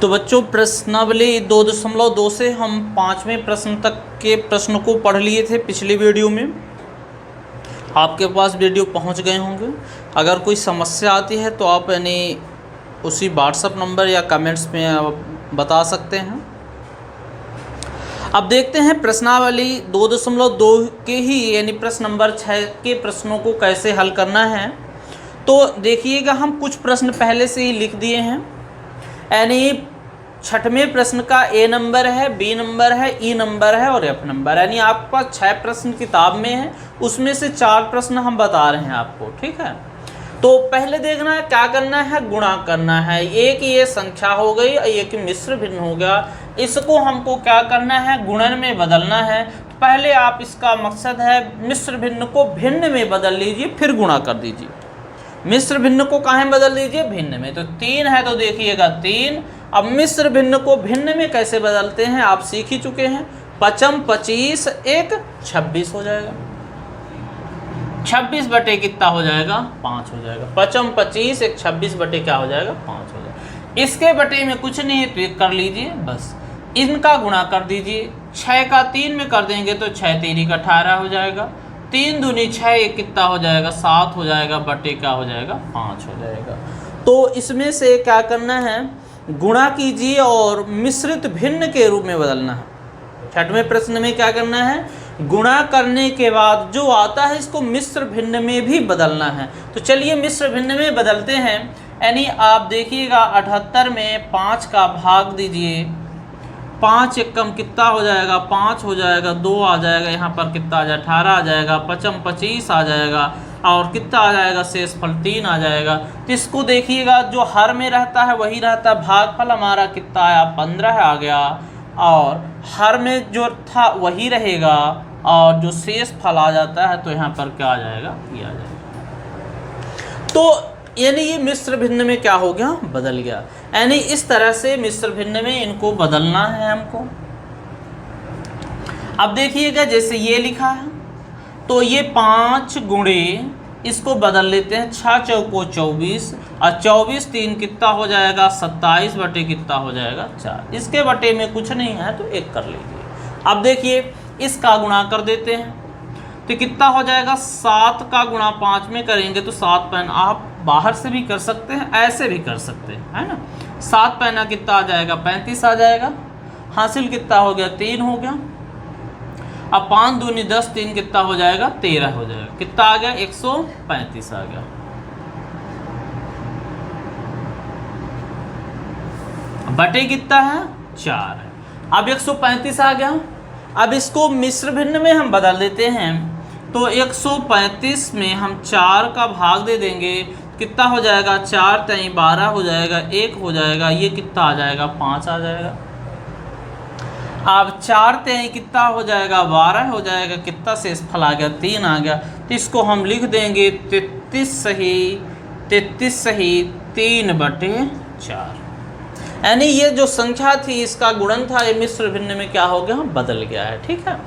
तो बच्चों प्रश्नावली 2.2 से हम 5वें प्रश्न तक के प्रश्न को पढ़ लिए थे पिछली वीडियो में। आपके पास वीडियो पहुंच गए होंगे। अगर कोई समस्या आती है तो आप यानी उसी व्हाट्सएप नंबर या कमेंट्स में आप बता सकते हैं। अब देखते हैं प्रश्नावली 2.2 के ही यानी प्रश्न नंबर 6 के प्रश्नों को कैसे हल करना है। तो देखिएगा, हम कुछ प्रश्न पहले से ही लिख दिए हैं। यानी 6वें प्रश्न का ए नंबर है, बी नंबर है, ई नंबर है और एफ नंबर। यानी आपके पास 6 प्रश्न किताब में है, उसमें से 4 प्रश्न हम बता रहे हैं आपको। ठीक है, तो पहले देखना है क्या करना है, गुणा करना है। एक ये संख्या हो गई, एक मिश्र भिन्न हो गया, इसको हमको क्या करना है, गुणन में बदलना है। तो पहले आप इसका मकसद है मिश्र भिन्न को भिन्न में बदल लीजिए, फिर गुणा कर दीजिए। मिश्र भिन्न को कहाँ में बदल दीजिए, भिन्न में। तो 3 है तो देखिएगा 3। अब मिश्र भिन्न को भिन्न में कैसे बदलते हैं आप सीख ही चुके हैं। 5 25 1 26 हो जाएगा। 26 बटे कितना हो जाएगा, 5 हो जाएगा। 5 25 1 26 बटे क्या हो जाएगा, 5 हो जाएगा। इसके बटे में कुछ नहीं है तो एक कर लीजिए बस। इनका गुणा कर दीजिए। 6 का 3 में कर देंगे तो 6 3 का 18 हो जाएगा। 3 दूनी 6 एक कितना हो जाएगा, 7 हो जाएगा, बटे क्या हो जाएगा, 5 हो जाएगा। तो इसमें से क्या करना है, गुणा कीजिए और मिश्रित भिन्न के रूप में बदलना है। 6वें प्रश्न में क्या करना है, गुणा करने के बाद जो आता है इसको मिश्र भिन्न में भी बदलना है। तो चलिए मिश्र भिन्न में बदलते हैं। यानी आप देखिएगा 78 में 5 का भाग दीजिए। 5 एकम कितना हो जाएगा, 5 हो जाएगा, 2 आ जाएगा, यहाँ पर कितना आ जाएगा, 18 आ जाएगा। 5 25 आ जाएगा और कितना आ जाएगा, शेषफल 3 आ जाएगा। तो इसको देखिएगा, जो हर में रहता है वही रहता है। भागफल हमारा कितना आया, 15 आ गया। और हर में जो था वही रहेगा और जो शेष फल आ जाता है तो यहाँ पर क्या आ जाएगा, ये आ जाएगा। तो यानी ये मिश्र भिन्न में क्या हो गया, बदल गया। यानी इस तरह से मिश्र भिन्न में इनको बदलना है हमको। अब देखिएगा, जैसे ये लिखा है तो ये 5 गुणे इसको बदल लेते हैं। 6 चौको 24 और 24 3 कितना हो जाएगा, 27 बटे कितना हो जाएगा, 4। इसके बटे में कुछ नहीं है तो 1 कर लीजिए। अब देखिए इसका गुणा कर देते हैं तो कितना हो जाएगा, 7 का गुणा 5 में करेंगे तो 7 पैन, आप बाहर से भी कर सकते हैं, ऐसे भी कर सकते हैं, है ना। 7 पैना कितना आ जाएगा, 35 आ जाएगा। हासिल कितना हो गया, 3 हो गया। अब 5 दूनी 10, 3 कितना हो जाएगा, 13 हो जाएगा। कितना आ गया, 135 आ गया। बटे कितना है, 4 है। अब 135 आ गया। अब इसको मिश्र भिन्न में हम बदल देते हैं। तो 135 में हम 4 का भाग दे देंगे, कितना हो जाएगा, 4 3 12 हो जाएगा, 1 हो जाएगा। ये कितना आ जाएगा, 5 आ जाएगा। अब 4 3 कितना हो जाएगा, 12 हो जाएगा। कितना शेषफल आ गया, 3 आ गया। तो इसको हम लिख देंगे 33 सही 3 बटे 4। यानी ये जो संख्या थी इसका गुणन था, ये मिश्र भिन्न में क्या हो गया, बदल गया है। ठीक है,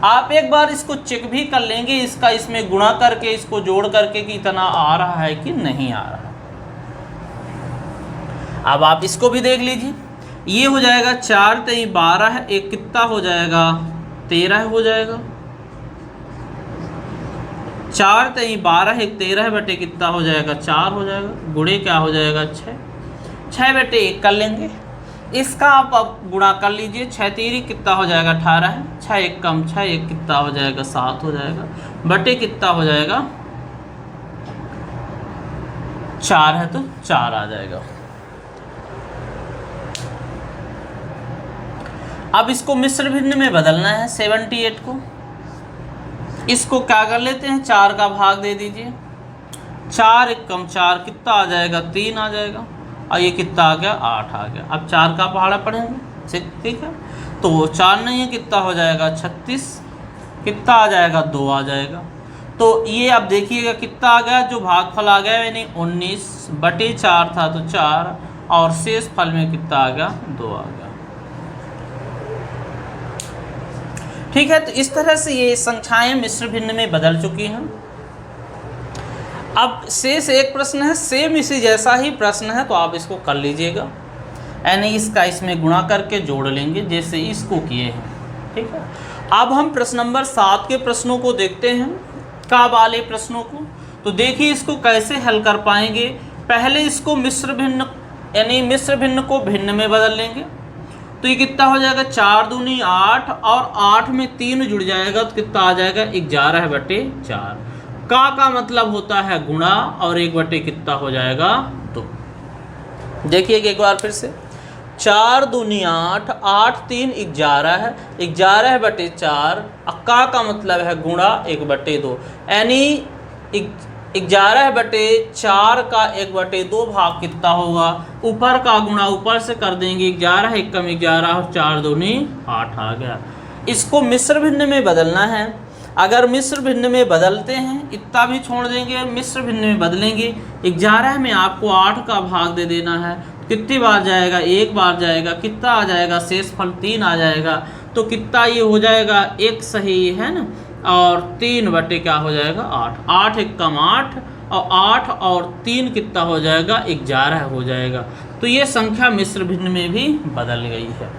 आप एक बार इसको चेक भी कर लेंगे, इसका इसमें गुणा करके, इसको जोड़ करके कि इतना आ रहा है कि नहीं आ रहा। अब आप इसको भी देख लीजिए। ये हो जाएगा 4 3 12 है, एक कितना हो जाएगा, 13 हो जाएगा। 4 3 12 एक 13 बटे कितना हो जाएगा, 4 हो जाएगा। गुणे क्या हो जाएगा, 6 बटे 1 कर लेंगे। इसका आप अब गुणा कर लीजिए। 6 3 कितना हो जाएगा, 18 है। 6 1 कम 6 1 कितना हो जाएगा, 7 हो जाएगा। बटे कितना हो जाएगा, 4 है तो 4 आ जाएगा। अब इसको मिश्र भिन्न में बदलना है 78 को। इसको क्या कर लेते हैं, 4 का भाग दे दीजिए। 4 1 कम 4 कितना आ जाएगा, 3 आ जाएगा। और ये कितना आ गया, 8 आ गया। अब 4 का पहाड़ा पढ़ेंगे, ठीक है। तो 4 नहीं है, कितना हो जाएगा, 36। कितना आ जाएगा, 2 आ जाएगा। तो ये अब देखिएगा कितना आ गया, जो भागफल आ गया यानी 19 बटे 4 था तो 4, और शेष फल में कितना आ गया, 2 आ गया। ठीक है, तो इस तरह से ये संख्याएं मिश्र भिन्न में बदल चुकी हैं। अब शेष एक प्रश्न है, सेम इसी जैसा ही प्रश्न है, तो आप इसको कर लीजिएगा। यानी इसका इसमें गुणा करके जोड़ लेंगे जैसे इसको किए हैं। ठीक है, अब हम प्रश्न नंबर 7 के प्रश्नों को देखते हैं, का वाले प्रश्नों को। तो देखिए इसको कैसे हल कर पाएंगे। पहले इसको मिश्र भिन्न यानी मिश्र भिन्न को भिन्न में बदल लेंगे। तो ये कितना हो जाएगा, 4 दूनी 8 और 8 में 3 जुड़ जाएगा तो कितना आ जाएगा 11/4। का मतलब होता है गुणा और 1 कितना हो जाएगा 2। देखिए एक बार फिर से, 4 दूनी 8, 8 3 11 है, 11/4। का मतलब है गुणा 1/2, यानी 11/4 का 1/2 भाग कितना होगा, ऊपर का गुणा ऊपर से कर देंगे, 11 1 कम 11 और 4 दूनी 8 आ गया। इसको मिश्र भिन्न में बदलना है। अगर मिश्र भिन्न में बदलते हैं, इतना भी छोड़ देंगे, मिश्र भिन्न में बदलेंगे, 11 में आपको 8 का भाग दे देना है, कितनी बार जाएगा, 1 बार जाएगा, कितना आ जाएगा, शेष फल 3 आ जाएगा। तो कितना ये हो जाएगा, 1 सही है ना, और 3 क्या हो जाएगा 8, 8 1 कम 8 और 8 और 3 कितना हो जाएगा 11 हो जाएगा। तो ये संख्या मिश्र भिन्न में भी बदल गई है।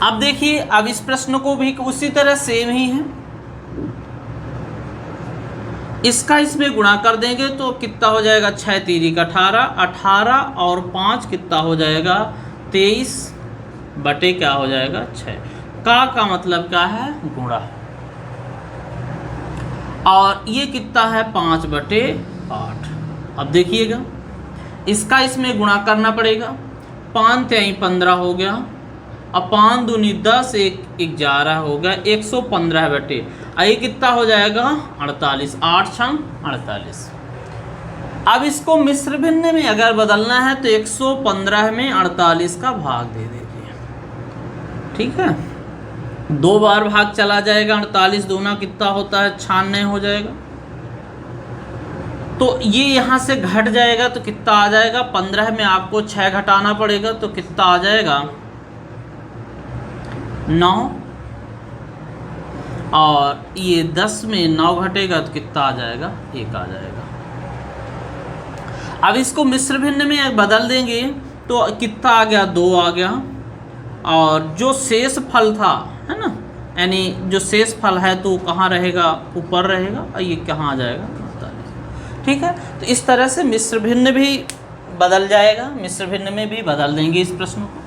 अब देखिए, अब इस प्रश्न को भी उसी तरह सेम ही है, इसका इसमें गुणा कर देंगे तो कितना हो जाएगा, 6 3 18, 18 और 5 कितना हो जाएगा 23 बटे क्या हो जाएगा 6। का मतलब क्या है, गुणा, और ये कितना है 5/8। अब देखिएगा इसका इसमें गुणा करना पड़ेगा, 5 3 15 हो गया, अब 5 दूनी 10 1 11 हो गया, 115 बटे ये कितना हो जाएगा 48, 8 6 48। अब इसको मिश्र भिन्न में अगर बदलना है तो 115 में 48 का भाग दे दीजिए। ठीक है, 2 बार भाग चला जाएगा, 48 दूना कितना होता है 96 हो जाएगा। तो ये यहाँ से घट जाएगा तो कितना आ जाएगा, 15 में आपको 6 घटाना पड़ेगा तो कितना आ जाएगा 9, और ये 10 में 9 घटेगा तो कितना आ जाएगा 1 आ जाएगा। अब इसको मिश्र भिन्न में बदल देंगे तो कितना आ गया 2 आ गया, और जो शेष फल था है ना, यानी जो शेष फल है तो कहाँ रहेगा, ऊपर रहेगा, और ये कहाँ आ जाएगा 48। ठीक है, तो इस तरह से मिश्र भिन्न भी बदल जाएगा, मिश्र भिन्न में भी बदल देंगे इस प्रश्न को।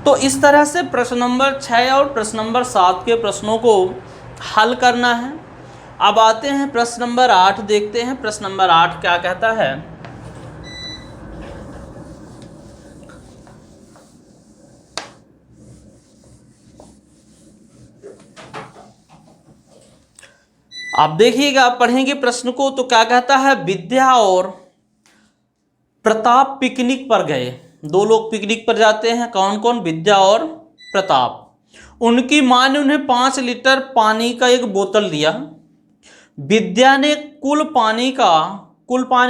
तो इस तरह से प्रश्न नंबर 6 और प्रश्न नंबर 7 के प्रश्नों को हल करना है। अब आते हैं प्रश्न नंबर 8, देखते हैं प्रश्न नंबर 8 क्या कहता है। आप देखिएगा, पढ़ेंगे प्रश्न को तो क्या कहता है, विद्या और प्रताप पिकनिक पर गए। 2 लोग पिकनिक पर जाते हैं, कौन कौन, विद्या और प्रताप। उनकी माँ ने उन्हें 5 लीटर पानी का एक बोतल दिया। विद्या ने कुल पानी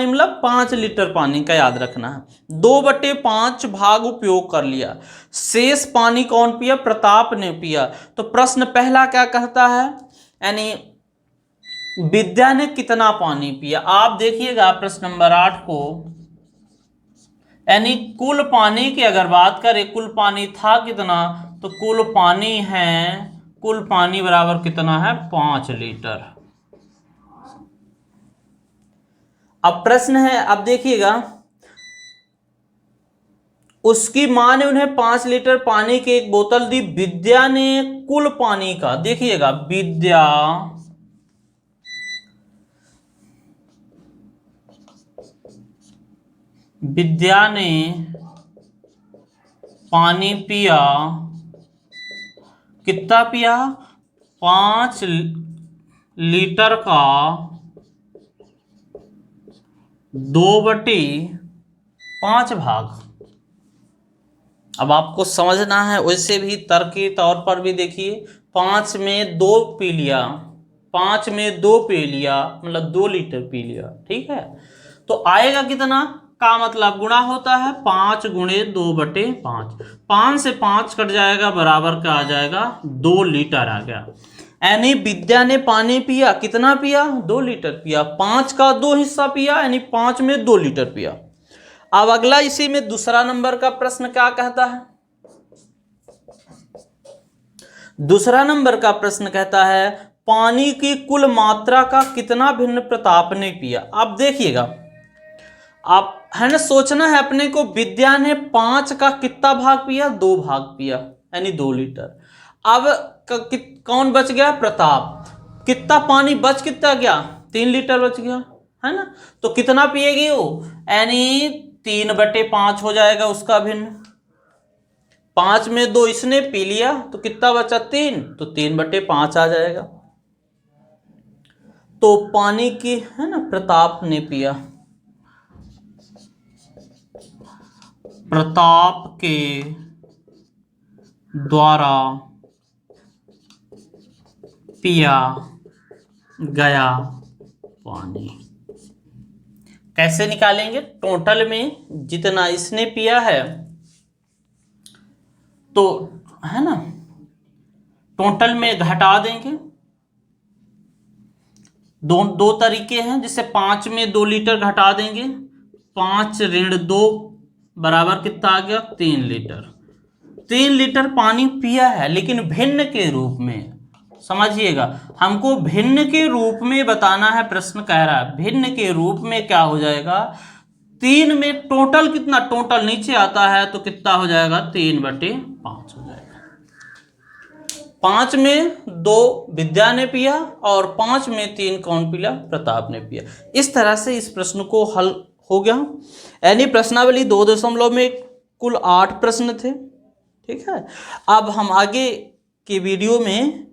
मतलब 5 लीटर पानी का, याद रखना है, 2/5 भाग उपयोग कर लिया। शेष पानी कौन पिया, प्रताप ने पिया। तो प्रश्न पहला क्या कहता है, यानी विद्या ने कितना पानी पिया। आप देखिएगा प्रश्न नंबर 8 को, यानी कुल पानी की अगर बात करें, कुल पानी था कितना, तो कुल पानी बराबर कितना है 5 लीटर। अब प्रश्न है, अब देखिएगा, उसकी मां ने उन्हें 5 लीटर पानी की एक बोतल दी। विद्या ने कुल पानी का, देखिएगा विद्या ने पानी पिया, कितना पिया 5 लीटर का 2/5 भाग। अब आपको समझना है, वैसे भी तर्क के तौर पर भी देखिए, 5 में 2 पी लिया, 5 में 2 पी लिया मतलब 2 लीटर पी लिया। ठीक है, तो आएगा कितना, का मतलब गुणा होता है 5 गुणे 2/5, 5 से 5 कट जाएगा, बराबर का आ जाएगा 2 लीटर आ गया। यानी विद्या ने पानी पिया, कितना पिया 2 लीटर पिया, 5 का 2 हिस्सा पिया, यानी 5 में 2 लीटर पिया। अब अगला इसी में दूसरा नंबर का प्रश्न क्या कहता है? दूसरा नंबर का प्रश्न कहता है पानी की कुल मात्रा का कितना भिन्न प्रताप ने पिया। अब देखिएगा, आप है ना, सोचना है अपने को, विद्या ने 5 का कितना भाग पिया? 2 भाग पिया, यानी 2 लीटर। अब कौन बच गया? प्रताप। कितना पानी बच कितना गया? 3 लीटर बच गया, है ना। तो कितना पिएगी वो? यानी 3/5 हो जाएगा उसका भिन्न। 5 में 2 इसने पी लिया तो कितना बचा? 3, तो 3/5 आ जाएगा। तो पानी की, है ना, प्रताप ने पिया, प्रताप के द्वारा पिया गया पानी। कैसे निकालेंगे? टोटल में जितना इसने पिया है, तो है ना, टोटल में घटा देंगे। दो तरीके हैं, जिससे 5 में 2 लीटर घटा देंगे। 5 ऋण 2 बराबर कितना आ गया? 3 लीटर। 3 लीटर पानी पिया है, लेकिन भिन्न के रूप में। समझिएगा, हमको भिन्न के रूप में बताना है, प्रश्न कह रहा है भिन्न के रूप में क्या हो जाएगा? 3 में टोटल कितना? टोटल नीचे आता है तो कितना हो जाएगा? 3/5 हो जाएगा। 5 में 2 विद्या ने पिया और 5 में 3 कौन पिया? प्रताप ने पिया। इस तरह से इस प्रश्न को हल हो गया। यानी प्रश्नावली 2 में कुल 8 प्रश्न थे। ठीक है, अब हम आगे की वीडियो में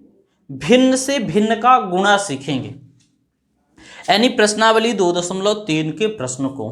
भिन्न से भिन्न का गुणा सीखेंगे, यानी प्रश्नावली 2.3 के प्रश्न को।